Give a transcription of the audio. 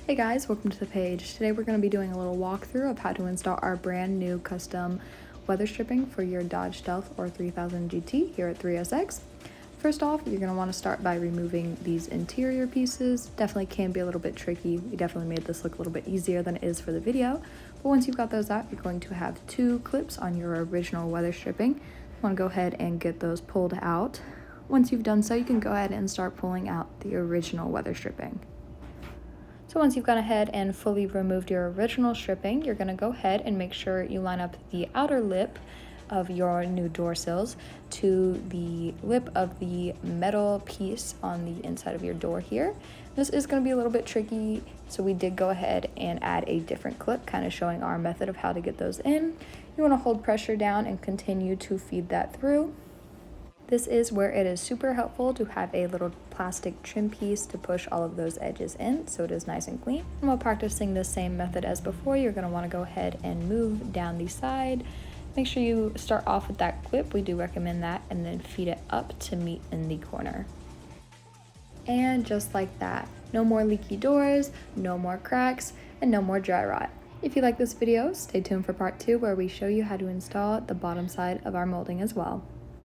Hey guys, welcome to the page. Today we're going to be doing a little walkthrough of how to install our brand new custom weather stripping for your Dodge Stealth or 3000 GT here at 3SX. First off, you're going to want to start by removing these interior pieces. Definitely can be a little bit tricky. We definitely made this look a little bit easier than it is for the video. But once you've got those out, you're going to have two clips on your original weather stripping. You want to go ahead and get those pulled out. Once you've done so, you can go ahead and start pulling out the original weather stripping. So once you've gone ahead and fully removed your original stripping, you're going to go ahead and make sure you line up the outer lip of your new door sills to the lip of the metal piece on the inside of your door here. This is going to be a little bit tricky, so we did go ahead and add a different clip, kind of showing our method of how to get those in. You want to hold pressure down and continue to feed that through. This is where it is super helpful to have a little plastic trim piece to push all of those edges in so it is nice and clean. And while practicing the same method as before, you're going to want to go ahead and move down the side. Make sure you start off with that clip, we do recommend that, and then feed it up to meet in the corner. And just like that, no more leaky doors, no more cracks, and no more dry rot. If you like this video, stay tuned for part 2 where we show you how to install the bottom side of our molding as well.